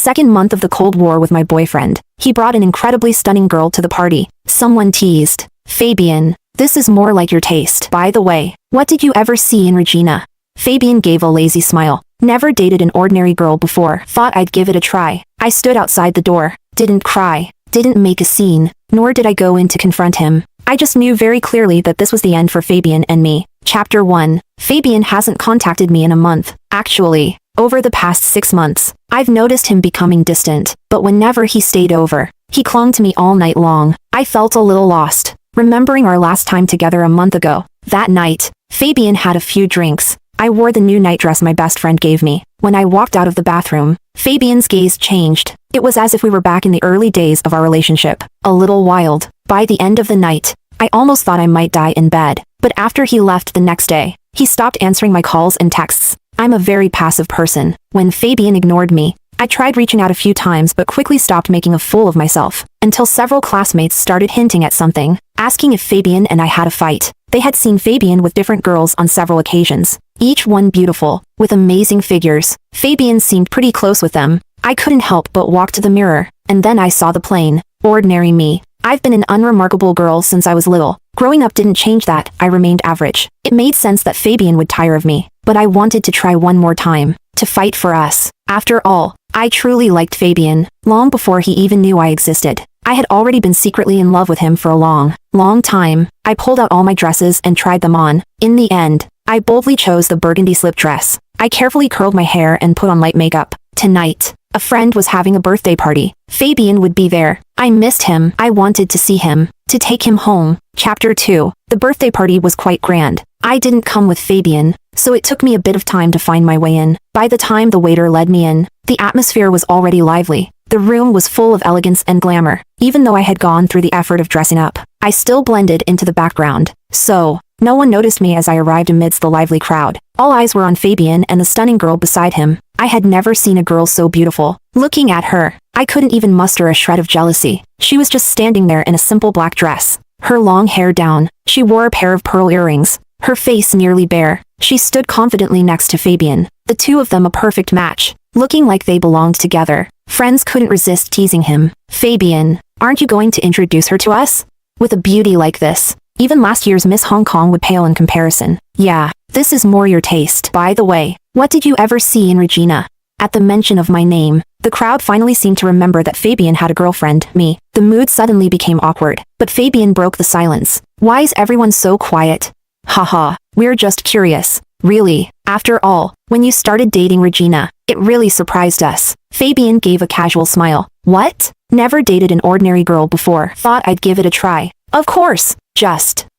second month of the Cold War with my boyfriend. He brought an incredibly stunning girl to the party. Someone teased, "Fabian, this is more like your taste. By the way, what did you ever see in Regina?" Fabian gave a lazy smile. "Never dated an ordinary girl before. Thought I'd give it a try." I stood outside the door. Didn't cry. Didn't make a scene. Nor did I go in to confront him. I just knew very clearly that this was the end for Fabian and me. Chapter 1. Fabian hasn't contacted me in a month. Actually, over the past 6 months, I've noticed him becoming distant. But whenever he stayed over, he clung to me all night long. I felt a little lost, remembering our last time together a month ago. That night, Fabian had a few drinks. I wore the new nightdress my best friend gave me. When I walked out of the bathroom, Fabian's gaze changed. It was as if we were back in the early days of our relationship. A little wild. By the end of the night, I almost thought I might die in bed. But after he left the next day, he stopped answering my calls and texts. I'm a very passive person. When Fabian ignored me, I tried reaching out a few times but quickly stopped making a fool of myself, until several classmates started hinting at something, asking if Fabian and I had a fight. They had seen Fabian with different girls on several occasions, each one beautiful, with amazing figures. Fabian seemed pretty close with them. I couldn't help but walk to the mirror, and then I saw the plain, ordinary me. I've been an unremarkable girl since I was little. Growing up didn't change that. I remained average. It made sense that Fabian would tire of me, but I wanted to try one more time, to fight for us. After all, I truly liked Fabian, long before he even knew I existed. I had already been secretly in love with him for a long time. I pulled out all my dresses and tried them on. In the end, I boldly chose the burgundy slip dress. I carefully curled my hair and put on light makeup. Tonight, a friend was having a birthday party. Fabian would be there. I missed him. I wanted to see him, to take him home. Chapter 2. The birthday party was quite grand. I didn't come with Fabian, so it took me a bit of time to find my way in. By the time the waiter led me in, the atmosphere was already lively. The room was full of elegance and glamour. Even though I had gone through the effort of dressing up, I still blended into the background. So, no one noticed me as I arrived amidst the lively crowd. All eyes were on Fabian and the stunning girl beside him. I had never seen a girl so beautiful. Looking at her, I couldn't even muster a shred of jealousy. She was just standing there in a simple black dress, her long hair down. She wore a pair of pearl earrings, her face nearly bare. She stood confidently next to Fabian, the two of them a perfect match, looking like they belonged together. Friends couldn't resist teasing him. "Fabian, aren't you going to introduce her to us? With a beauty like this, even last year's Miss Hong Kong would pale in comparison." "Yeah, this is more your taste. By the way, what did you ever see in Regina?" At the mention of my name, the crowd finally seemed to remember that Fabian had a girlfriend, me. The mood suddenly became awkward, but Fabian broke the silence. "Why is everyone so quiet?" "Haha, we're just curious. Really, after all, when you started dating Regina, it really surprised us." Fabian gave a casual smile. "What? Never dated an ordinary girl before. Thought I'd give it a try." "Of course,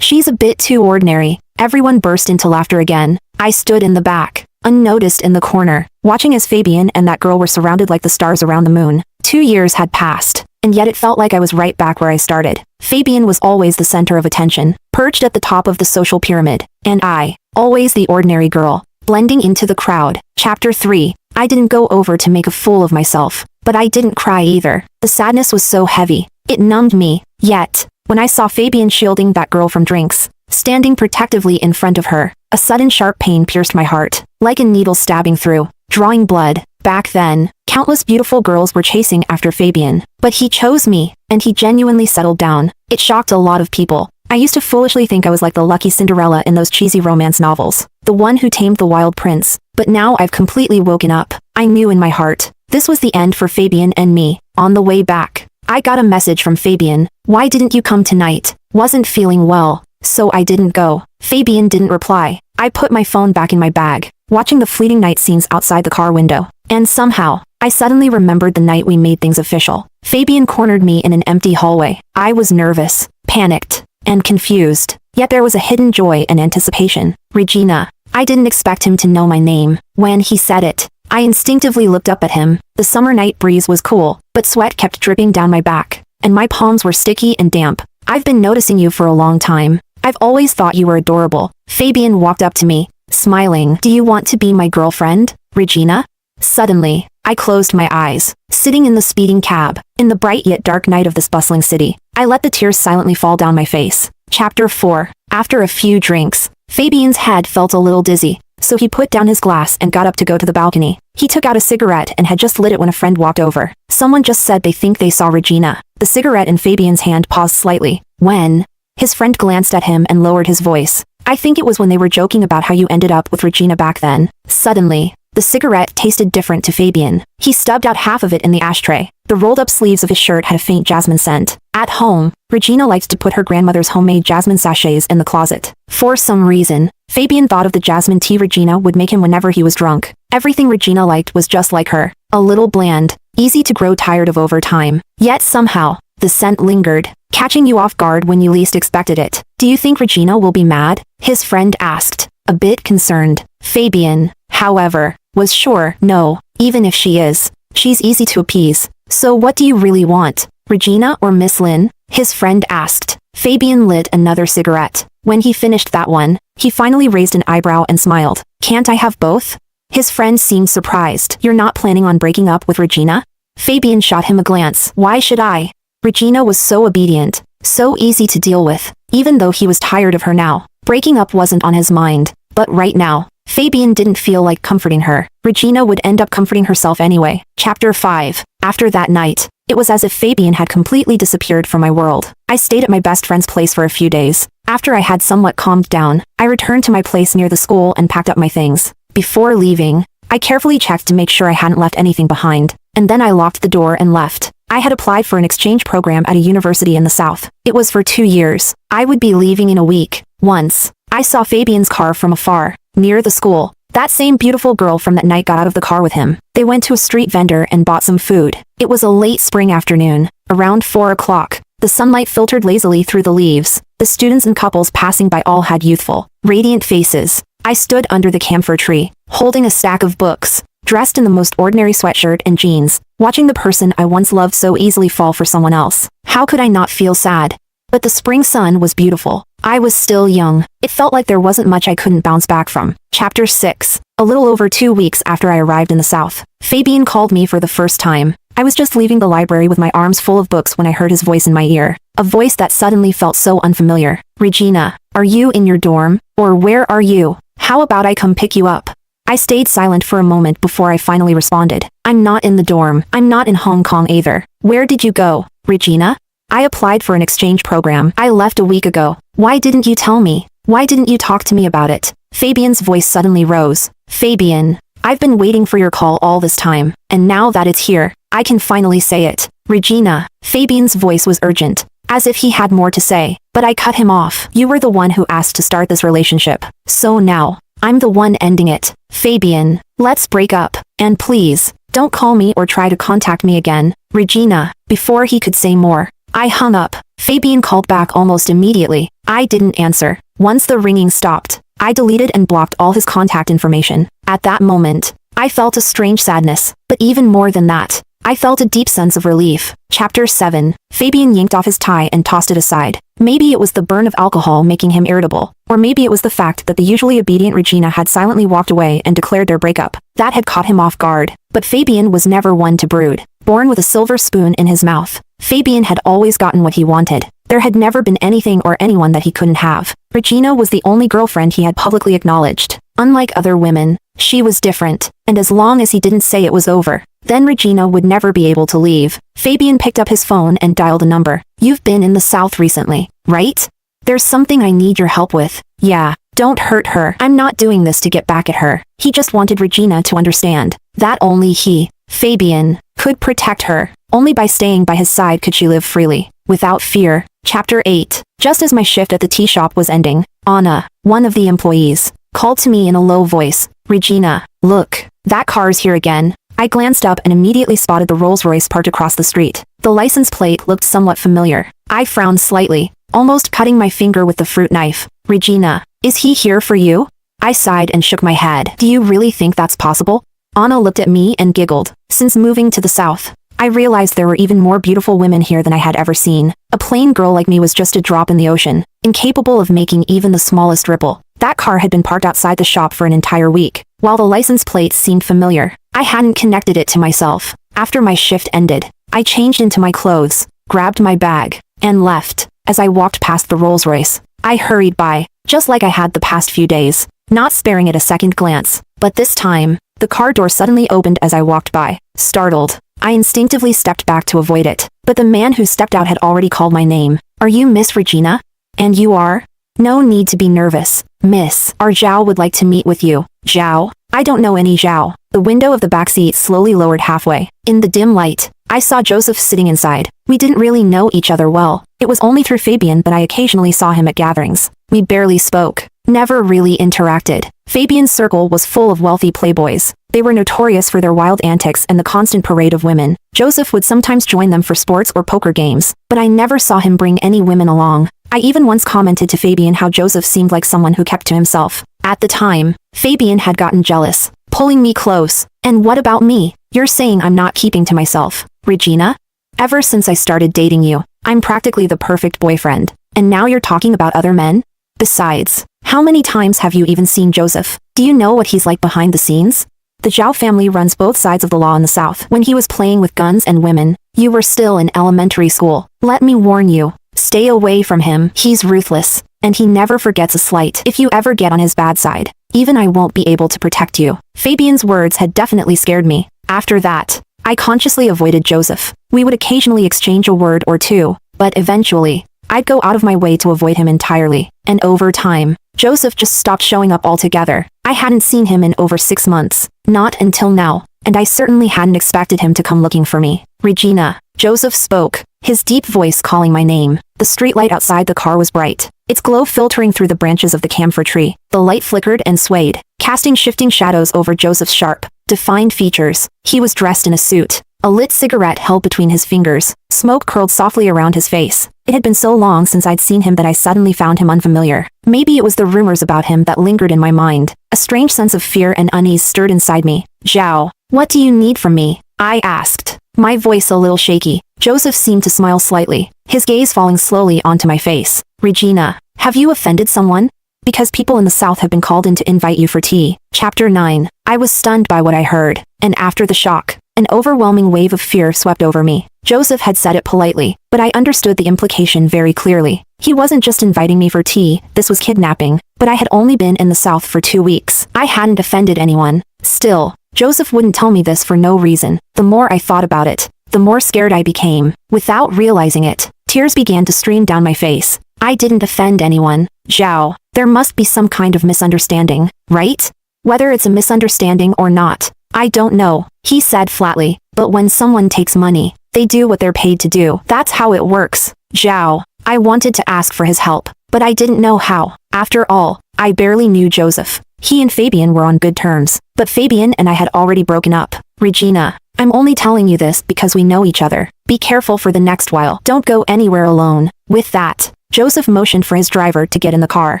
she's a bit too ordinary." Everyone burst into laughter again. I stood in the back, unnoticed in the corner, watching as Fabian and that girl were surrounded like the stars around the moon. 2 years had passed, and yet it felt like I was right back where I started. Fabian was always the center of attention, perched at the top of the social pyramid, and I, always the ordinary girl, blending into the crowd. Chapter 3. I didn't go over to make a fool of myself, but I didn't cry either. The sadness was so heavy, it numbed me. Yet, when I saw Fabian shielding that girl from drinks, standing protectively in front of her, a sudden sharp pain pierced my heart, like a needle stabbing through, drawing blood. Back then, countless beautiful girls were chasing after Fabian, but he chose me, and he genuinely settled down. It shocked a lot of people. I used to foolishly think I was like the lucky Cinderella in those cheesy romance novels, the one who tamed the wild prince. But now I've completely woken up. I knew in my heart, this was the end for Fabian and me. On the way back, I got a message from Fabian. "Why didn't you come tonight?" "Wasn't feeling well, so I didn't go." Fabian didn't reply. I put my phone back in my bag, watching the fleeting night scenes outside the car window. And somehow, I suddenly remembered the night we made things official. Fabian cornered me in an empty hallway. I was nervous, panicked, and confused. Yet there was a hidden joy and anticipation. "Regina." I didn't expect him to know my name. When he said it, I instinctively looked up at him. The summer night breeze was cool, but sweat kept dripping down my back, and my palms were sticky and damp. "I've been noticing you for a long time. I've always thought you were adorable." Fabian walked up to me, smiling. "Do you want to be my girlfriend, Regina?" Suddenly, I closed my eyes, sitting in the speeding cab, in the bright yet dark night of this bustling city. I let the tears silently fall down my face. Chapter 4. After a few drinks, Fabian's head felt a little dizzy. so he put down his glass and got up to go to the balcony. He took out a cigarette and had just lit it when a friend walked over. Someone just said they think they saw Regina. The cigarette in Fabian's hand paused slightly. When? His friend glanced at him and lowered his voice. I think it was when they were joking about how you ended up with Regina back then. Suddenly, the cigarette tasted different to Fabian. He stubbed out half of it in the ashtray. The rolled-up sleeves of his shirt had a faint jasmine scent. At home, Regina liked to put her grandmother's homemade jasmine sachets in the closet. For some reason, Fabian thought of the jasmine tea Regina would make him whenever he was drunk. Everything Regina liked was just like her. A little bland, easy to grow tired of over time. Yet somehow, the scent lingered, catching you off guard when you least expected it. Do you think Regina will be mad? His friend asked, a bit concerned. Fabian, however, was sure, no, even if she is, she's easy to appease. So what do you really want? Regina or Miss Lin? His friend asked. Fabian lit another cigarette. When he finished that one, he finally raised an eyebrow and smiled. Can't I have both? His friend seemed surprised. You're not planning on breaking up with Regina? Fabian shot him a glance. Why should I? Regina was so obedient, so easy to deal with, even though he was tired of her now. Breaking up wasn't on his mind, but right now, Fabian didn't feel like comforting her. Regina would end up comforting herself anyway. Chapter 5. After that night, it was as if Fabian had completely disappeared from my world. I stayed at my best friend's place for a few days. After I had somewhat calmed down, I returned to my place near the school and packed up my things. Before leaving, I carefully checked to make sure I hadn't left anything behind, and then I locked the door and left. I had applied for an exchange program at a university in the south. It was for 2 years. I would be leaving in a week. Once, I saw Fabian's car from afar, near the school. That same beautiful girl from that night got out of the car with him. They went to a street vendor and bought some food. It was a late spring afternoon, around 4 o'clock. The sunlight filtered lazily through the leaves. The students and couples passing by all had youthful, radiant faces. I stood under the camphor tree, holding a stack of books, dressed in the most ordinary sweatshirt and jeans, watching the person I once loved so easily fall for someone else. How could I not feel sad? But the spring sun was beautiful. I was still young. It felt like there wasn't much I couldn't bounce back from. Chapter 6. A little over 2 weeks after I arrived in the south, Fabian called me for the first time. I was just leaving the library with my arms full of books when I heard his voice in my ear. A voice that suddenly felt so unfamiliar. Regina, are you in your dorm? Or where are you? How about I come pick you up? I stayed silent for a moment before I finally responded. I'm not in the dorm. I'm not in Hong Kong either. Where did you go, Regina? I applied for an exchange program. I left a week ago. Why didn't you tell me? Why didn't you talk to me about it? Fabian's voice suddenly rose. Fabian, I've been waiting for your call all this time, and now that it's here, I can finally say it. Regina. Fabian's voice was urgent, as if he had more to say, but I cut him off. You were the one who asked to start this relationship. So now, I'm the one ending it. Fabian, let's break up, and please, don't call me or try to contact me again. Regina. Before he could say more, I hung up. Fabian called back almost immediately. I didn't answer. Once the ringing stopped, I deleted and blocked all his contact information. At that moment, I felt a strange sadness, but even more than that, I felt a deep sense of relief. Chapter 7. Fabian yanked off his tie and tossed it aside. Maybe it was the burn of alcohol making him irritable, or maybe it was the fact that the usually obedient Regina had silently walked away and declared their breakup. That had caught him off guard. But Fabian was never one to brood. Born with a silver spoon in his mouth, Fabian had always gotten what he wanted. There had never been anything or anyone that he couldn't have. Regina was the only girlfriend he had publicly acknowledged. Unlike other women, she was different, and as long as he didn't say it was over, then Regina would never be able to leave. Fabian picked up his phone and dialed a number. You've been in the south recently, right? There's something I need your help with. Yeah, don't hurt her. I'm not doing this to get back at her. He just wanted Regina to understand that only he, Fabian, could protect her. Only by staying by his side could she live freely, without fear. Chapter 8. Just as my shift at the tea shop was ending, Anna, one of the employees, called to me in a low voice. Regina, look, that car's here again. I glanced up and immediately spotted the Rolls-Royce parked across the street. The license plate looked somewhat familiar. I frowned slightly, almost cutting my finger with the fruit knife. Regina, is he here for you? I sighed and shook my head. Do you really think that's possible? Anna looked at me and giggled. Since moving to the south, I realized there were even more beautiful women here than I had ever seen. A plain girl like me was just a drop in the ocean, incapable of making even the smallest ripple. That car had been parked outside the shop for an entire week. While the license plate seemed familiar, I hadn't connected it to myself. After my shift ended, I changed into my clothes, grabbed my bag, and left. As I walked past the Rolls-Royce, I hurried by, just like I had the past few days. not sparing it a second glance. But this time, the car door suddenly opened as I walked by. Startled, I instinctively stepped back to avoid it. But the man who stepped out had already called my name. "Are you Miss Regina? And you are?" "No need to be nervous, miss. Our Zhao would like to meet with you." "Zhao? I don't know any Zhao." The window of the back seat slowly lowered halfway. In the dim light, I saw Joseph sitting inside. We didn't really know each other well. It was only through Fabian that I occasionally saw him at gatherings. We barely spoke, never really interacted. Fabian's circle was full of wealthy playboys. They were notorious for their wild antics and the constant parade of women. Joseph would sometimes join them for sports or poker games, but I never saw him bring any women along. I even once commented to Fabian how Joseph seemed like someone who kept to himself. At the time, Fabian had gotten jealous, pulling me close. "And what about me? You're saying I'm not keeping to myself, Regina? Ever since I started dating you, I'm practically the perfect boyfriend. And now you're talking about other men? Besides, how many times have you even seen Joseph? Do you know what he's like behind the scenes? The Zhao family runs both sides of the law in the South. When he was playing with guns and women, you were still in elementary school. Let me warn you, stay away from him. He's ruthless, and he never forgets a slight. If you ever get on his bad side, even I won't be able to protect you." Fabian's words had definitely scared me. After that, I consciously avoided Joseph. We would occasionally exchange a word or two, but eventually, I'd go out of my way to avoid him entirely. And over time, Joseph just stopped showing up altogether. I hadn't seen him in over 6 months. Not until now. And I certainly hadn't expected him to come looking for me. "Regina," Joseph spoke, his deep voice calling my name. The streetlight outside the car was bright, its glow filtering through the branches of the camphor tree. The light flickered and swayed, casting shifting shadows over Joseph's sharp, defined features. He was dressed in a suit, a lit cigarette held between his fingers. Smoke curled softly around his face. It had been so long since I'd seen him that I suddenly found him unfamiliar. Maybe it was the rumors about him that lingered in my mind. A strange sense of fear and unease stirred inside me. "Zhao, what do you need from me?" I asked, my voice a little shaky. Joseph seemed to smile slightly, his gaze falling slowly onto my face. "Regina, have you offended someone? Because people in the South have been called in to invite you for tea." Chapter 9. I was stunned by what I heard, and after the shock, an overwhelming wave of fear swept over me. Joseph had said it politely, but I understood the implication very clearly. He wasn't just inviting me for tea, this was kidnapping. But I had only been in the South for 2 weeks. I hadn't offended anyone. Still, Joseph wouldn't tell me this for no reason. The more I thought about it, the more scared I became. Without realizing it, tears began to stream down my face. I didn't offend anyone. "Zhao, there must be some kind of misunderstanding, right? Whether it's a misunderstanding or not, I don't know," he said flatly. "But when someone takes money, they do what they're paid to do. That's how it works, Zhao." I wanted to ask for his help, but I didn't know how. After all, I barely knew Joseph. He and Fabian were on good terms, but Fabian and I had already broken up. "Regina, I'm only telling you this because we know each other. Be careful for the next while. Don't go anywhere alone." With that, Joseph motioned for his driver to get in the car.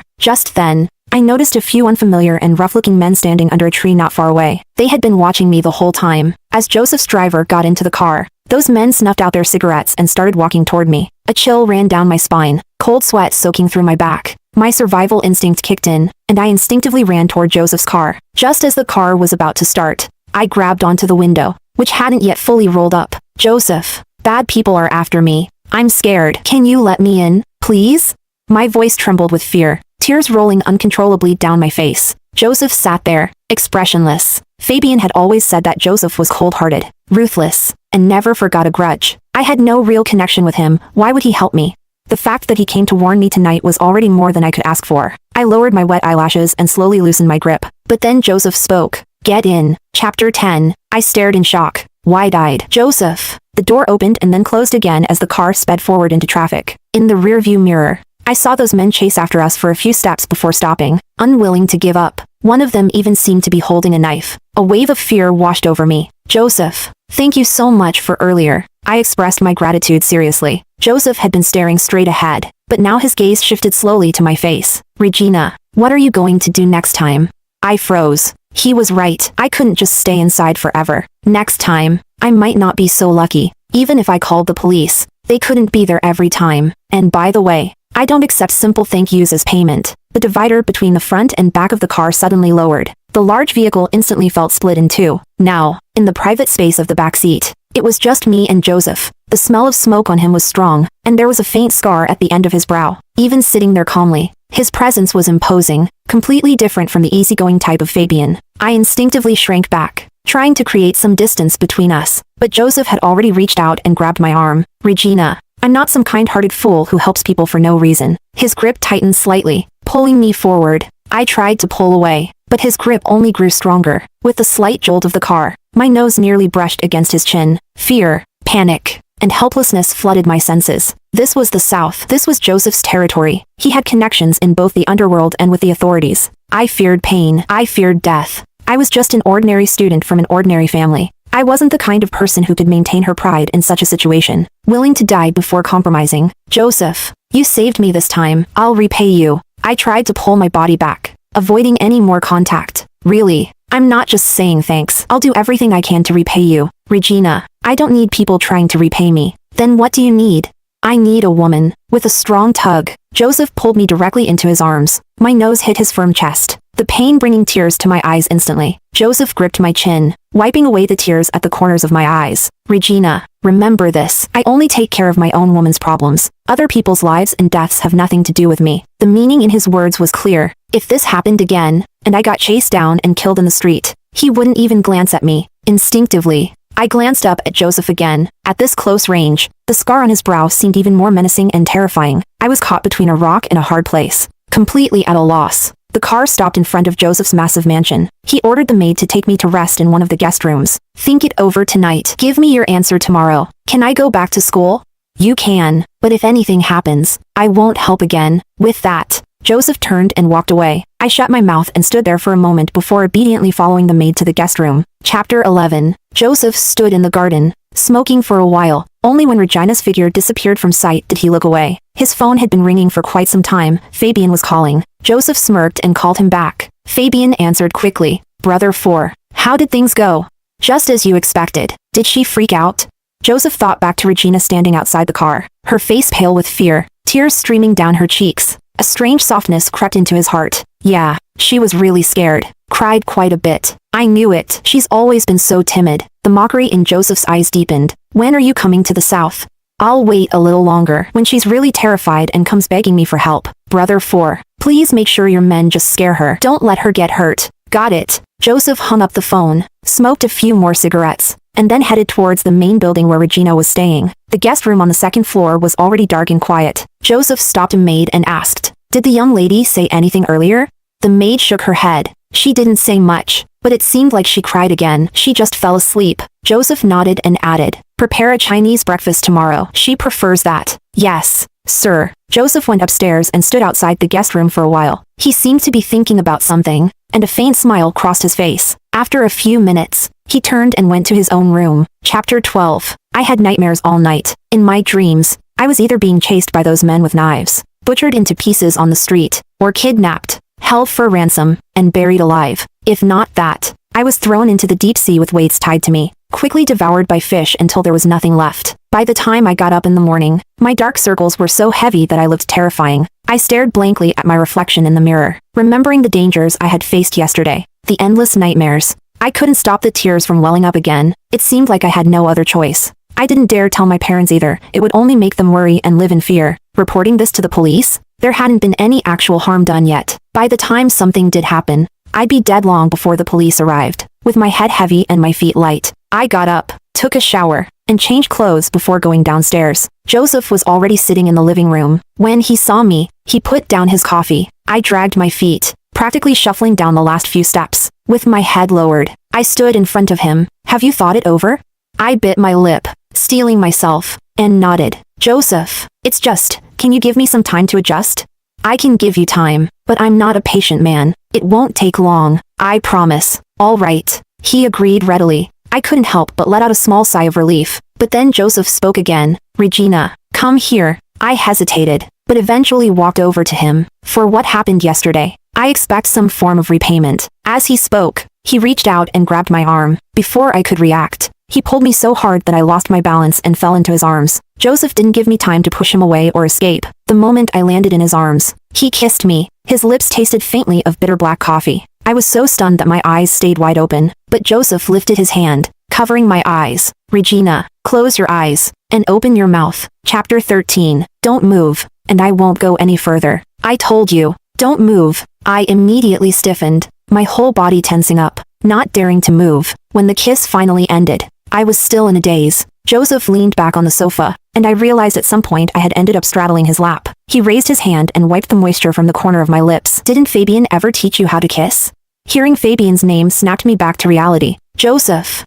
Just then, I noticed a few unfamiliar and rough-looking men standing under a tree not far away. They had been watching me the whole time. As Joseph's driver got into the car, those men snuffed out their cigarettes and started walking toward me. A chill ran down my spine, cold sweat soaking through my back. My survival instinct kicked in, and I instinctively ran toward Joseph's car. Just as the car was about to start, I grabbed onto the window, which hadn't yet fully rolled up. "Joseph, bad people are after me. I'm scared. Can you let me in, please?" My voice trembled with fear, tears rolling uncontrollably down my face. Joseph sat there, expressionless. Fabian had always said that Joseph was cold-hearted, ruthless, and never forgot a grudge. I had no real connection with him. Why would he help me? The fact that he came to warn me tonight was already more than I could ask for. I lowered my wet eyelashes and slowly loosened my grip. But then Joseph spoke. "Get in." Chapter 10. I stared in shock, wide-eyed. "Joseph." The door opened and then closed again as the car sped forward into traffic. In the rearview mirror, I saw those men chase after us for a few steps before stopping, unwilling to give up. One of them even seemed to be holding a knife. A wave of fear washed over me. "Joseph, thank you so much for earlier." I expressed my gratitude seriously. Joseph had been staring straight ahead, but now his gaze shifted slowly to my face. "Regina, what are you going to do next time?" I froze. He was right. I couldn't just stay inside forever. Next time, I might not be so lucky. Even if I called the police, they couldn't be there every time. And by the way, I don't accept simple thank yous as payment. The divider between the front and back of the car suddenly lowered. The large vehicle instantly felt split in two. Now, in the private space of the back seat, it was just me and Joseph. The smell of smoke on him was strong, and there was a faint scar at the end of his brow. Even sitting there calmly, His presence was imposing, completely different from the easygoing type of Fabian. I instinctively shrank back, trying to create some distance between us, but Joseph had already reached out and grabbed my arm. Regina, I'm not some kind-hearted fool who helps people for no reason. His grip tightened slightly, pulling me forward. I tried to pull away, but his grip only grew stronger. With the slight jolt of the car, my nose nearly brushed against his chin. Fear, panic, and helplessness flooded my senses. This was the South. This was Joseph's territory. He had connections in both the underworld and with the authorities. I feared pain. I feared death. I was just an ordinary student from an ordinary family. I wasn't the kind of person who could maintain her pride in such a situation, willing to die before compromising. Joseph, you saved me this time. I'll repay you. I tried to pull my body back, avoiding any more contact. Really, I'm not just saying thanks. I'll do everything I can to repay you. Regina, I don't need people trying to repay me. Then what do you need? I need a woman. With a strong tug, Joseph pulled me directly into his arms. My nose hit his firm chest, the pain bringing tears to my eyes instantly. Joseph gripped my chin, wiping away the tears at the corners of my eyes. Regina, remember this. I only take care of my own woman's problems. Other people's lives and deaths have nothing to do with me. The meaning in his words was clear. If this happened again, and I got chased down and killed in the street, he wouldn't even glance at me. Instinctively, I glanced up at Joseph again. At this close range, the scar on his brow seemed even more menacing and terrifying. I was caught between a rock and a hard place, completely at a loss. The car stopped in front of Joseph's massive mansion. He ordered the maid to take me to rest in one of the guest rooms. Think it over tonight. Give me your answer tomorrow. Can I go back to school? You can, but if anything happens, I won't help again. With that, Joseph turned and walked away. I shut my mouth and stood there for a moment before obediently following the maid to the guest room. Chapter 11. Joseph stood in the garden, smoking for a while. Only when Regina's figure disappeared from sight did he look away. His phone had been ringing for quite some time. Fabian was calling. Joseph smirked and called him back. Fabian answered quickly. Brother 4. How did things go? Just as you expected. Did she freak out? Joseph thought back to Regina standing outside the car, her face pale with fear, tears streaming down her cheeks. A strange softness crept into his heart. Yeah, she was really scared. Cried quite a bit. I knew it. She's always been so timid. The mockery in Joseph's eyes deepened. When are you coming to the South? I'll wait a little longer. When she's really terrified and comes begging me for help. Brother 4. Please make sure your men just scare her. Don't let her get hurt. Got it. Joseph hung up the phone, smoked a few more cigarettes, and then headed towards the main building where Regina was staying. The guest room on the second floor was already dark and quiet. Joseph stopped a maid and asked, "Did the young lady say anything earlier?" The maid shook her head. She didn't say much, but it seemed like she cried again. She just fell asleep. Joseph nodded and added, "Prepare a Chinese breakfast tomorrow. She prefers that." Yes, sir. Joseph went upstairs and stood outside the guest room for a while. He seemed to be thinking about something, and a faint smile crossed his face. After a few minutes, he turned and went to his own room. Chapter 12. I had nightmares all night. In my dreams, I was either being chased by those men with knives, butchered into pieces on the street, or kidnapped, held for ransom, and buried alive. If not that, I was thrown into the deep sea with weights tied to me, quickly devoured by fish until there was nothing left. By the time I got up in the morning, my dark circles were so heavy that I looked terrifying. I stared blankly at my reflection in the mirror, remembering the dangers I had faced yesterday, the endless nightmares. I couldn't stop the tears from welling up again. It seemed like I had no other choice. I didn't dare tell my parents either. It would only make them worry and live in fear. Reporting this to the police? There hadn't been any actual harm done yet. By the time something did happen, I'd be dead long before the police arrived. With my head heavy and my feet light, I got up, took a shower, and changed clothes before going downstairs. Joseph was already sitting in the living room. When he saw me, he put down his coffee. I dragged my feet, practically shuffling down the last few steps. With my head lowered, I stood in front of him. "Have you thought it over?" I bit my lip, steeling myself, and nodded. "Joseph, it's just, can you give me some time to adjust?" "I can give you time, but I'm not a patient man. It won't take long, I promise." "All right," he agreed readily. I couldn't help but let out a small sigh of relief. But then Joseph spoke again. "Regina, come here." I hesitated, but eventually walked over to him. "For what happened yesterday, I expect some form of repayment." As he spoke, he reached out and grabbed my arm. Before I could react, he pulled me so hard that I lost my balance and fell into his arms. Joseph didn't give me time to push him away or escape. The moment I landed in his arms, he kissed me. His lips tasted faintly of bitter black coffee. I was so stunned that my eyes stayed wide open, but Joseph lifted his hand, covering my eyes. "Regina, close your eyes, and open your mouth." Chapter 13. Don't move, and I won't go any further. I told you, Don't move. I immediately stiffened, my whole body tensing up, not daring to move. When the kiss finally ended, I was still in a daze. Joseph leaned back on the sofa, and I realized at some point I had ended up straddling his lap. He raised his hand and wiped the moisture from the corner of my lips. Didn't Fabian ever teach you how to kiss? Hearing Fabian's name snapped me back to reality. Joseph.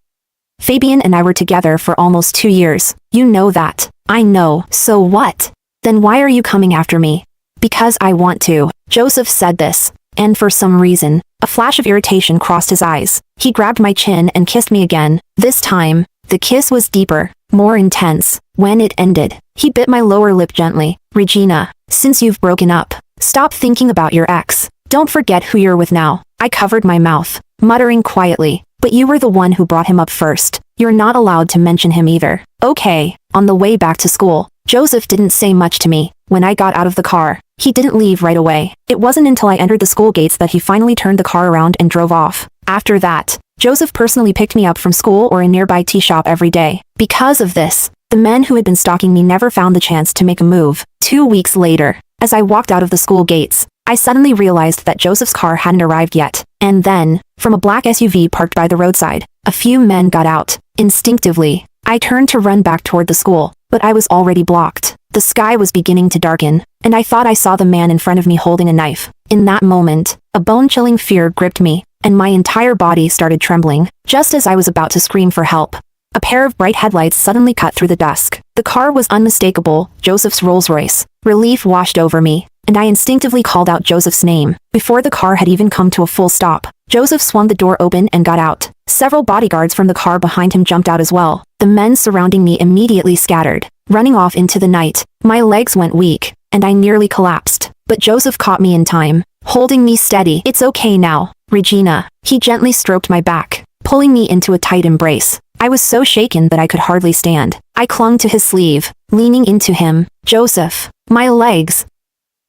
Fabian and I were together for almost 2 years. You know that. I know. So what? Then why are you coming after me? Because I want to. Joseph said this, and for some reason, a flash of irritation crossed his eyes. He grabbed my chin and kissed me again. This time, the kiss was deeper, more intense. When it ended, he bit my lower lip gently. Regina, since you've broken up, stop thinking about your ex. Don't forget who you're with now. I covered my mouth, muttering quietly, but you were the one who brought him up first. You're not allowed to mention him either. Okay. On the way back to school, Joseph didn't say much to me. When I got out of the car, he didn't leave right away. It wasn't until I entered the school gates that he finally turned the car around and drove off. After that, Joseph personally picked me up from school or a nearby tea shop every day. Because of this, the men who had been stalking me never found the chance to make a move. 2 weeks later, as I walked out of the school gates, I suddenly realized that Joseph's car hadn't arrived yet. And then, from a black SUV parked by the roadside, a few men got out. Instinctively, I turned to run back toward the school, but I was already blocked. The sky was beginning to darken, and I thought I saw the man in front of me holding a knife. In that moment, a bone-chilling fear gripped me, and my entire body started trembling. Just as I was about to scream for help, a pair of bright headlights suddenly cut through the dusk. The car was unmistakable, Joseph's Rolls-Royce. Relief washed over me, and I instinctively called out Joseph's name. Before the car had even come to a full stop, Joseph swung the door open and got out. Several bodyguards from the car behind him jumped out as well. The men surrounding me immediately scattered, running off into the night. My legs went weak, and I nearly collapsed. But Joseph caught me in time, holding me steady. It's okay now, Regina. He gently stroked my back, pulling me into a tight embrace. I was so shaken that I could hardly stand. I clung to his sleeve, leaning into him. Joseph, my legs.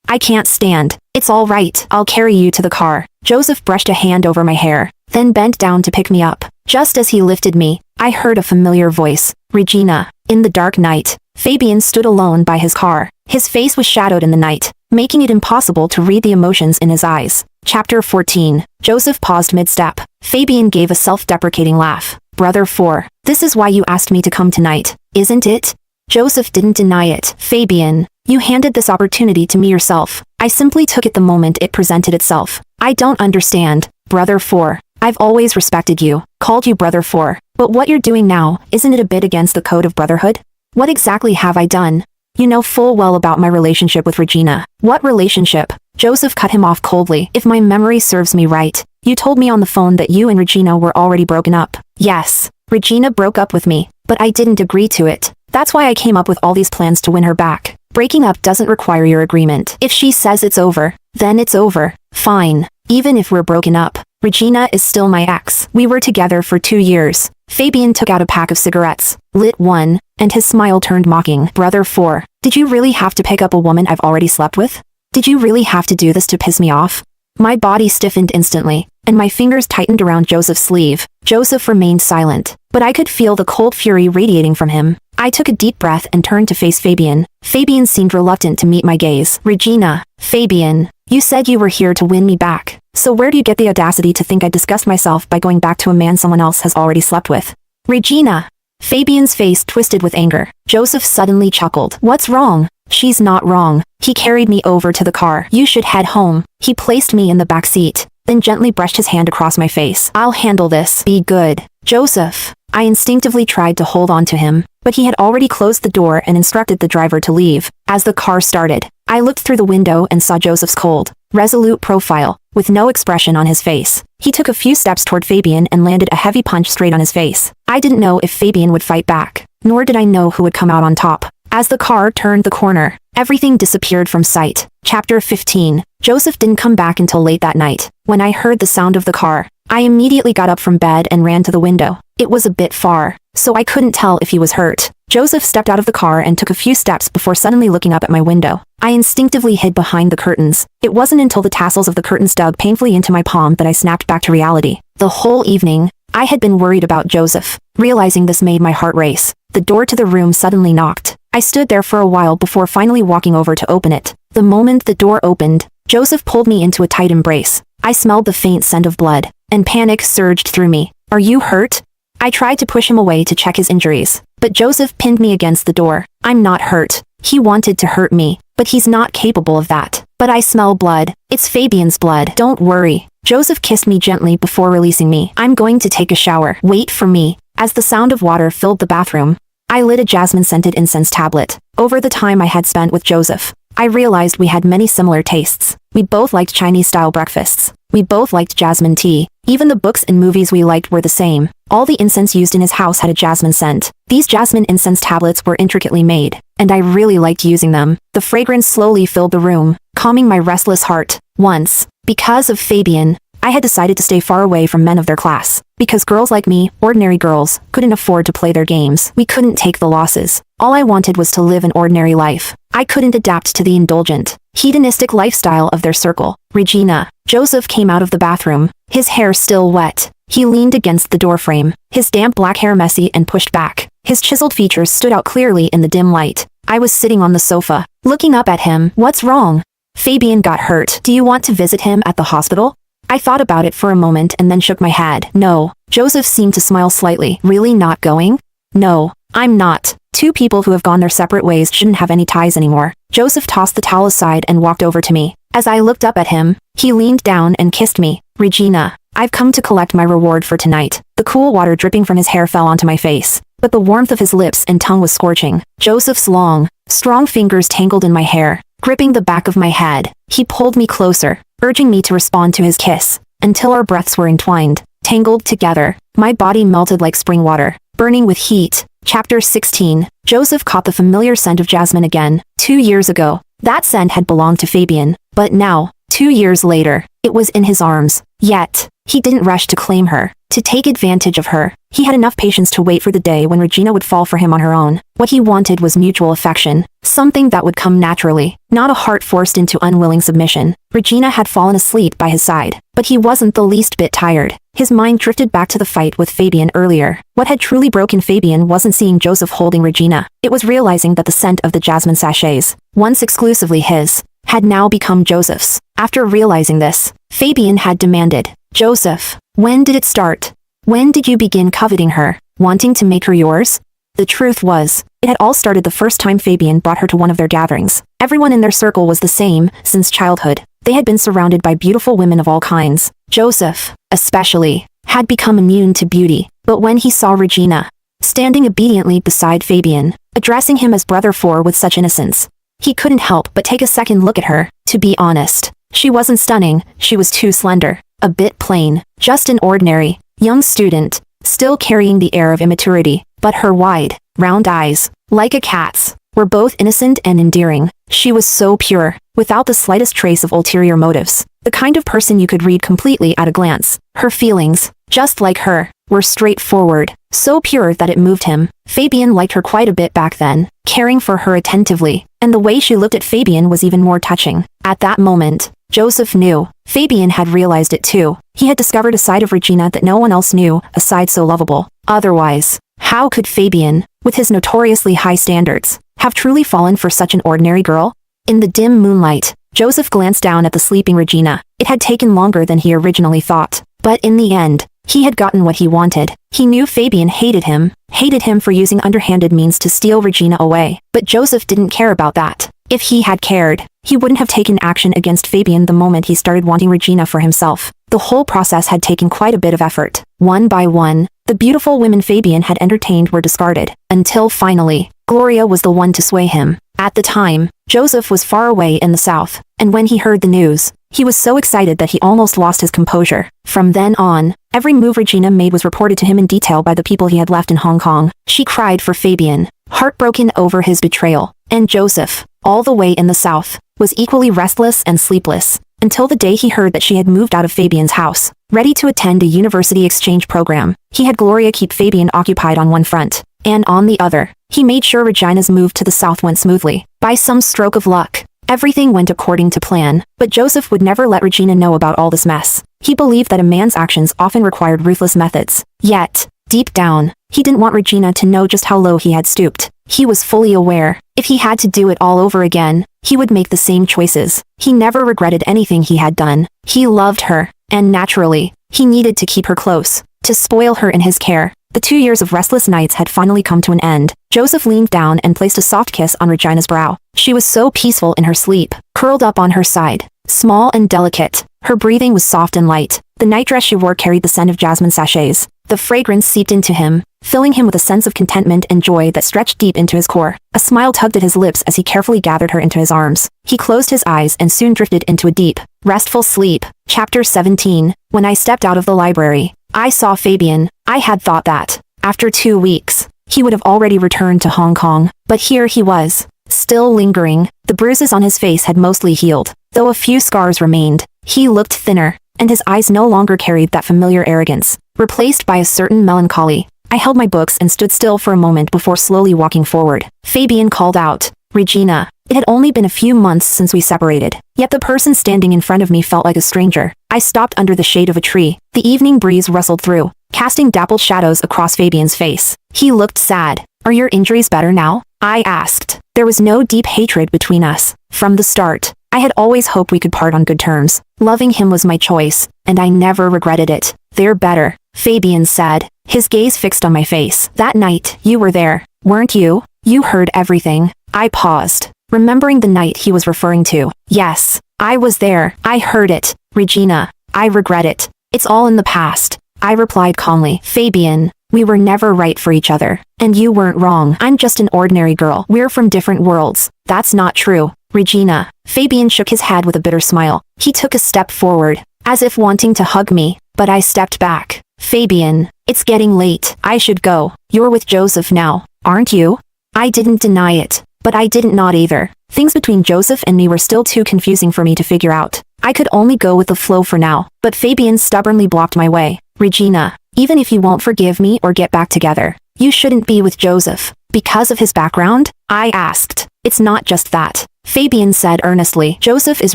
I can't stand. It's all right. I'll carry you to the car. Joseph brushed a hand over my hair, then bent down to pick me up. Just as he lifted me, I heard a familiar voice. Regina. In the dark night, Fabian stood alone by his car. His face was shadowed in the night, making it impossible to read the emotions in his eyes. Chapter 14. Joseph paused mid-step. Fabian gave a self-deprecating laugh. Brother 4. This is why you asked me to come tonight, isn't it? Joseph didn't deny it. Fabian, you handed this opportunity to me yourself. I simply took it the moment it presented itself. I don't understand, Brother 4. I've always respected you, called you Brother 4. But what you're doing now, isn't it a bit against the code of brotherhood? What exactly have I done? You know full well about my relationship with Regina. What relationship? Joseph cut him off coldly. If my memory serves me right, you told me on the phone that you and Regina were already broken up. Yes, Regina broke up with me, but I didn't agree to it. That's why I came up with all these plans to win her back. Breaking up doesn't require your agreement. If she says it's over, then it's over. Fine. Even if we're broken up, Regina is still my ex. We were together for 2 years. Fabian took out a pack of cigarettes, lit one, and his smile turned mocking. Brother 4, did you really have to pick up a woman I've already slept with? Did you really have to do this to piss me off? My body stiffened instantly, and my fingers tightened around Joseph's sleeve. Joseph remained silent, but I could feel the cold fury radiating from him. I took a deep breath and turned to face Fabian. Fabian seemed reluctant to meet my gaze. Regina, Fabian, you said you were here to win me back. So where do you get the audacity to think I disgust myself by going back to a man someone else has already slept with? Regina. Fabian's face twisted with anger. Joseph suddenly chuckled. What's wrong? She's not wrong. He carried me over to the car. You should head home. He placed me in the back seat, then gently brushed his hand across my face. I'll handle this. Be good. Joseph. I instinctively tried to hold on to him, but he had already closed the door and instructed the driver to leave. As the car started, I looked through the window and saw Joseph's cold, resolute profile, with no expression on his face. He took a few steps toward Fabian and landed a heavy punch straight on his face. I didn't know if Fabian would fight back, nor did I know who would come out on top. As the car turned the corner, everything disappeared from sight. Chapter 15. Joseph didn't come back until late that night. When I heard the sound of the car, I immediately got up from bed and ran to the window. It was a bit far, so I couldn't tell if he was hurt. Joseph stepped out of the car and took a few steps before suddenly looking up at my window. I instinctively hid behind the curtains. It wasn't until the tassels of the curtains dug painfully into my palm that I snapped back to reality. The whole evening, I had been worried about Joseph. Realizing this made my heart race. The door to the room suddenly knocked. I stood there for a while before finally walking over to open it. The moment the door opened, Joseph pulled me into a tight embrace. I smelled the faint scent of blood, and panic surged through me. Are you hurt? I tried to push him away to check his injuries, but Joseph pinned me against the door. I'm not hurt. He wanted to hurt me, but he's not capable of that. But I smell blood. It's Fabian's blood. Don't worry. Joseph kissed me gently before releasing me. I'm going to take a shower. Wait for me. As the sound of water filled the bathroom, I lit a jasmine-scented incense tablet. Over the time I had spent with Joseph, I realized we had many similar tastes. We both liked Chinese-style breakfasts. We both liked jasmine tea. Even the books and movies we liked were the same. All the incense used in his house had a jasmine scent. These jasmine incense tablets were intricately made, and I really liked using them. The fragrance slowly filled the room, calming my restless heart. Once, because of Fabian, I had decided to stay far away from men of their class. Because girls like me, ordinary girls, couldn't afford to play their games. We couldn't take the losses. All I wanted was to live an ordinary life. I couldn't adapt to the indulgent, hedonistic lifestyle of their circle. Regina. Joseph came out of the bathroom, his hair still wet. He leaned against the doorframe, his damp black hair messy and pushed back. His chiseled features stood out clearly in the dim light. I was sitting on the sofa, looking up at him. What's wrong? Fabian got hurt. Do you want to visit him at the hospital? I thought about it for a moment and then shook my head. No. Joseph seemed to smile slightly. Really not going? No, I'm not. Two people who have gone their separate ways shouldn't have any ties anymore. Joseph tossed the towel aside and walked over to me. As I looked up at him, he leaned down and kissed me. Regina, I've come to collect my reward for tonight. The cool water dripping from his hair fell onto my face, but the warmth of his lips and tongue was scorching. Joseph's long, strong fingers tangled in my hair, gripping the back of my head. He pulled me closer, urging me to respond to his kiss, until our breaths were entwined, tangled together. My body melted like spring water, burning with heat. Chapter 16. Joseph caught the familiar scent of jasmine again. 2 years ago, that scent had belonged to Fabian, but now, 2 years later, it was in his arms. Yet, he didn't rush to claim her, to take advantage of her. He had enough patience to wait for the day when Regina would fall for him on her own. What he wanted was mutual affection, something that would come naturally, not a heart forced into unwilling submission. Regina had fallen asleep by his side, but he wasn't the least bit tired. His mind drifted back to the fight with Fabian earlier. What had truly broken Fabian wasn't seeing Joseph holding Regina. It was realizing that the scent of the jasmine sachets, once exclusively his, had now become Joseph's. After realizing this, Fabian had demanded, Joseph, when did it start? When did you begin coveting her, wanting to make her yours? The truth was, it had all started the first time Fabian brought her to one of their gatherings. Everyone in their circle was the same, since childhood. They had been surrounded by beautiful women of all kinds. Joseph, especially, had become immune to beauty. But when he saw Regina, standing obediently beside Fabian, addressing him as brother for with such innocence, he couldn't help but take a second look at her. To be honest, she wasn't stunning, she was too slender, a bit plain, just an ordinary, young student, still carrying the air of immaturity. But her wide, round eyes, like a cat's, were both innocent and endearing. She was so pure, without the slightest trace of ulterior motives. The kind of person you could read completely at a glance. Her feelings, just like her, were straightforward, so pure that it moved him. Fabian liked her quite a bit back then, caring for her attentively, and the way she looked at Fabian was even more touching. At that moment, Joseph knew. Fabian had realized it too. He had discovered a side of Regina that no one else knew, a side so lovable. Otherwise, how could Fabian, with his notoriously high standards, have truly fallen for such an ordinary girl? In the dim moonlight, Joseph glanced down at the sleeping Regina. It had taken longer than he originally thought. But in the end, he had gotten what he wanted. He knew Fabian hated him for using underhanded means to steal Regina away. But Joseph didn't care about that. If he had cared, he wouldn't have taken action against Fabian the moment he started wanting Regina for himself. The whole process had taken quite a bit of effort. One by one, the beautiful women Fabian had entertained were discarded, until finally, Gloria was the one to sway him. At the time, Joseph was far away in the south, and when he heard the news, he was so excited that he almost lost his composure. From then on, every move Regina made was reported to him in detail by the people he had left in Hong Kong. She cried for Fabian, heartbroken over his betrayal, and Joseph, all the way in the south, was equally restless and sleepless, until the day he heard that she had moved out of Fabian's house, ready to attend a university exchange program. He had Gloria keep Fabian occupied on one front, and on the other, he made sure Regina's move to the south went smoothly. By some stroke of luck, everything went according to plan, but Joseph would never let Regina know about all this mess. He believed that a man's actions often required ruthless methods. Yet, deep down, he didn't want Regina to know just how low he had stooped. He was fully aware, if he had to do it all over again, he would make the same choices. He never regretted anything he had done. He loved her, and naturally, he needed to keep her close, to spoil her in his care. The 2 years of restless nights had finally come to an end. Joseph leaned down and placed a soft kiss on Regina's brow. She was so peaceful in her sleep, curled up on her side, small and delicate. Her breathing was soft and light. The nightdress she wore carried the scent of jasmine sachets. The fragrance seeped into him, filling him with a sense of contentment and joy that stretched deep into his core. A smile tugged at his lips as he carefully gathered her into his arms. He closed his eyes and soon drifted into a deep, restful sleep. Chapter 17. When I stepped out of the library, I saw Fabian. I had thought that, after 2 weeks, he would have already returned to Hong Kong, but here he was, still lingering. The bruises on his face had mostly healed, though a few scars remained. He looked thinner, and his eyes no longer carried that familiar arrogance, replaced by a certain melancholy. I held my books and stood still for a moment before slowly walking forward. Fabian called out, "Regina." It had only been a few months since we separated, yet the person standing in front of me felt like a stranger. I stopped under the shade of a tree. The evening breeze rustled through, casting dappled shadows across Fabian's face. He looked sad. "Are your injuries better now?" I asked. There was no deep hatred between us. From the start, I had always hoped we could part on good terms. Loving him was my choice, and I never regretted it. "They're better," Fabian said, his gaze fixed on my face. "That night, you were there, weren't you? You heard everything." I paused, remembering the night he was referring to. "Yes, I was there. I heard it, Regina. I regret it. It's all in the past," I replied calmly. "Fabian, we were never right for each other. And you weren't wrong. I'm just an ordinary girl. We're from different worlds." "That's not true, Regina." Fabian shook his head with a bitter smile. He took a step forward, as if wanting to hug me, but I stepped back. "Fabian, it's getting late. I should go. You're with Joseph now, aren't you?" I didn't deny it, but I didn't nod either. Things between Joseph and me were still too confusing for me to figure out. I could only go with the flow for now, but Fabian stubbornly blocked my way. "Regina, even if you won't forgive me or get back together, you shouldn't be with Joseph." "Because of his background?" I asked. "It's not just that," Fabian said earnestly. "Joseph is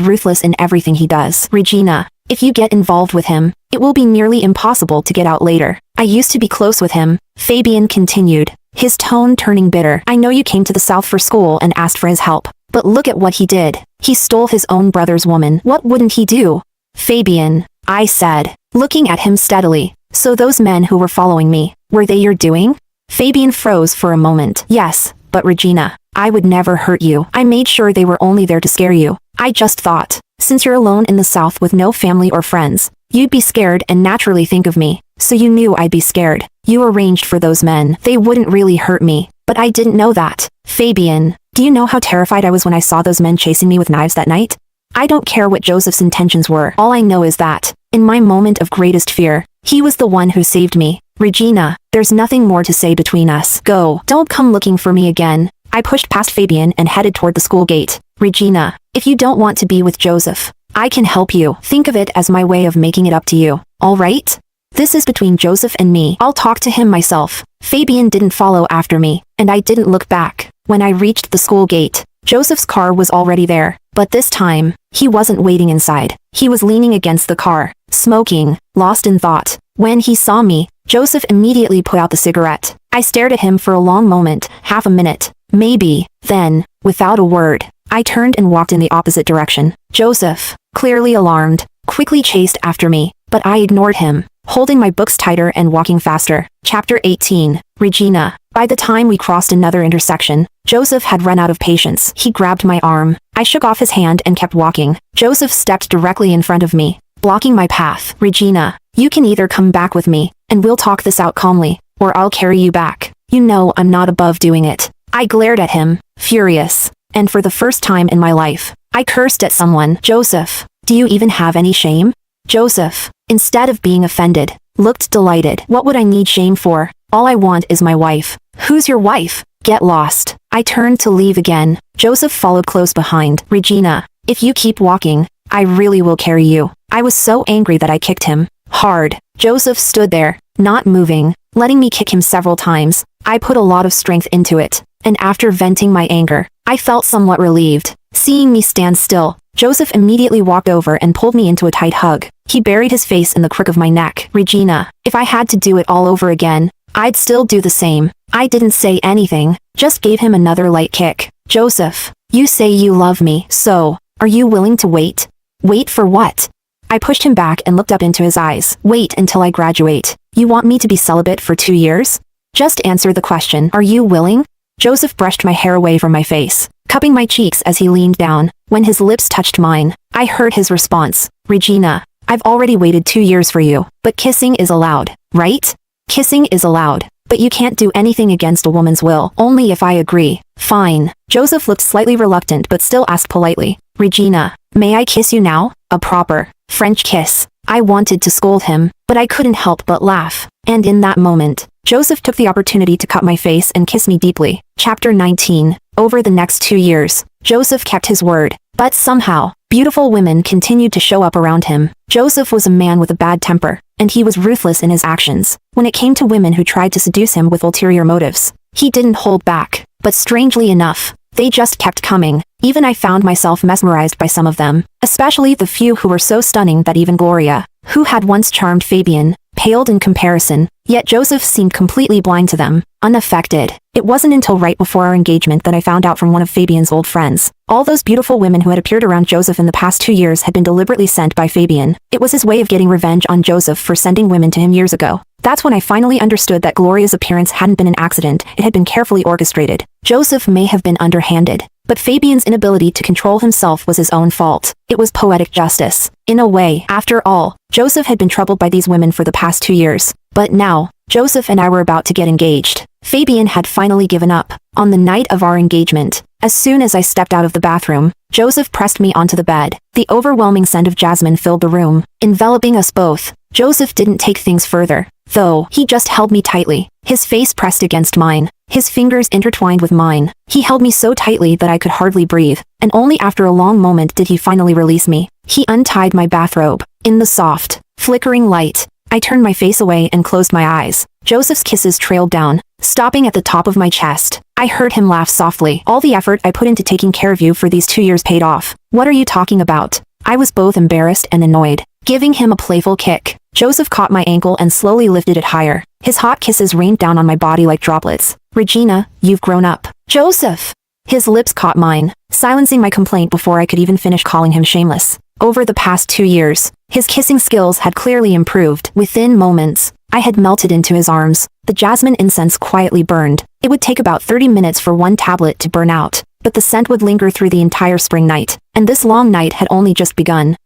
ruthless in everything he does. Regina, if you get involved with him, it will be nearly impossible to get out later. I used to be close with him," Fabian continued, his tone turning bitter. "I know you came to the South for school and asked for his help, but look at what he did. He stole his own brother's woman. What wouldn't he do?" "Fabian," I said, looking at him steadily. "So those men who were following me, were they your doing?" Fabian froze for a moment. "Yes, but Regina, I would never hurt you. I made sure they were only there to scare you. I just thought, since you're alone in the South with no family or friends, you'd be scared and naturally think of me, so you knew I'd be scared. You arranged for those men. They wouldn't really hurt me, but I didn't know that." "Fabian, do you know how terrified I was when I saw those men chasing me with knives that night? I don't care what Joseph's intentions were. All I know is that, in my moment of greatest fear, he was the one who saved me. Regina, there's nothing more to say between us. Go. Don't come looking for me again." I pushed past Fabian and headed toward the school gate. "Regina, if you don't want to be with Joseph, I can help you. Think of it as my way of making it up to you, all right? This is between Joseph and me. I'll talk to him myself." Fabian didn't follow after me, and I didn't look back. When I reached the school gate, Joseph's car was already there, but this time, he wasn't waiting inside. He was leaning against the car, smoking, lost in thought. When he saw me, Joseph immediately put out the cigarette. I stared at him for a long moment, half a minute, maybe. Then, without a word, I turned and walked in the opposite direction. Joseph, clearly alarmed, quickly chased after me, but I ignored him, holding my books tighter and walking faster. Chapter 18. Regina. By the time we crossed another intersection, Joseph had run out of patience. He grabbed my arm. I shook off his hand and kept walking. Joseph stepped directly in front of me, blocking my path. "Regina, you can either come back with me, and we'll talk this out calmly, or I'll carry you back. You know I'm not above doing it." I glared at him, furious, and for the first time in my life, I cursed at someone. "Joseph, do you even have any shame?" Joseph, instead of being offended, looked delighted. "What would I need shame for? All I want is my wife." "Who's your wife?" "Get lost." I turned to leave again. Joseph followed close behind. "Regina, if you keep walking, I really will carry you." I was so angry that I kicked him hard. Joseph stood there, not moving, letting me kick him several times. I put a lot of strength into it, and after venting my anger, I felt somewhat relieved. Seeing me stand still, Joseph immediately walked over and pulled me into a tight hug. He buried his face in the crook of my neck. "Regina, if I had to do it all over again, I'd still do the same. I didn't say anything, just gave him another light kick. Joseph, you say you love me, so, are you willing to wait? Wait for what? I pushed him back and looked up into his eyes. Wait until I graduate. You want me to be celibate for 2 years? Just answer the question. Are you willing? Joseph brushed my hair away from my face, cupping my cheeks as he leaned down. When his lips touched mine, I heard his response. Regina, I've already waited 2 years for you, but kissing is allowed, right? Kissing is allowed, but you can't do anything against a woman's will, only if I agree. Fine. Joseph looked slightly reluctant but still asked politely. Regina, may I kiss you now? A proper French kiss. I wanted to scold him, but I couldn't help but laugh. And in that moment, Joseph took the opportunity to cut my face and kiss me deeply. Chapter 19. Over the next 2 years, Joseph kept his word, but somehow, beautiful women continued to show up around him. Joseph was a man with a bad temper, and he was ruthless in his actions. When it came to women who tried to seduce him with ulterior motives, he didn't hold back. But strangely enough, they just kept coming. Even I found myself mesmerized by some of them, especially the few who were so stunning that even Gloria, who had once charmed Fabian, paled in comparison. Yet Joseph seemed completely blind to them, unaffected. It wasn't until right before our engagement that I found out from one of Fabian's old friends. All those beautiful women who had appeared around Joseph in the past 2 years had been deliberately sent by Fabian. It was his way of getting revenge on Joseph for sending women to him years ago. That's when I finally understood that Gloria's appearance hadn't been an accident, it had been carefully orchestrated. Joseph may have been underhanded, but Fabian's inability to control himself was his own fault. It was poetic justice. In a way, after all, Joseph had been troubled by these women for the past 2 years. But now, Joseph and I were about to get engaged. Fabian had finally given up. On the night of our engagement, as soon as I stepped out of the bathroom, Joseph pressed me onto the bed. The overwhelming scent of jasmine filled the room, enveloping us both. Joseph didn't take things further, though. He just held me tightly, his face pressed against mine, his fingers intertwined with mine. He held me so tightly that I could hardly breathe, and only after a long moment did he finally release me. He untied my bathrobe. In the soft, flickering light, I turned my face away and closed my eyes. Joseph's kisses trailed down, stopping at the top of my chest. I heard him laugh softly. All the effort I put into taking care of you for these 2 years paid off. What are you talking about? I was both embarrassed and annoyed. Giving him a playful kick, Joseph caught my ankle and slowly lifted it higher. His hot kisses rained down on my body like droplets. Regina, you've grown up. Joseph! His lips caught mine, silencing my complaint before I could even finish calling him shameless. Over the past 2 years, his kissing skills had clearly improved. Within moments, I had melted into his arms. The jasmine incense quietly burned. It would take about 30 minutes for one tablet to burn out, but the scent would linger through the entire spring night. And this long night had only just begun.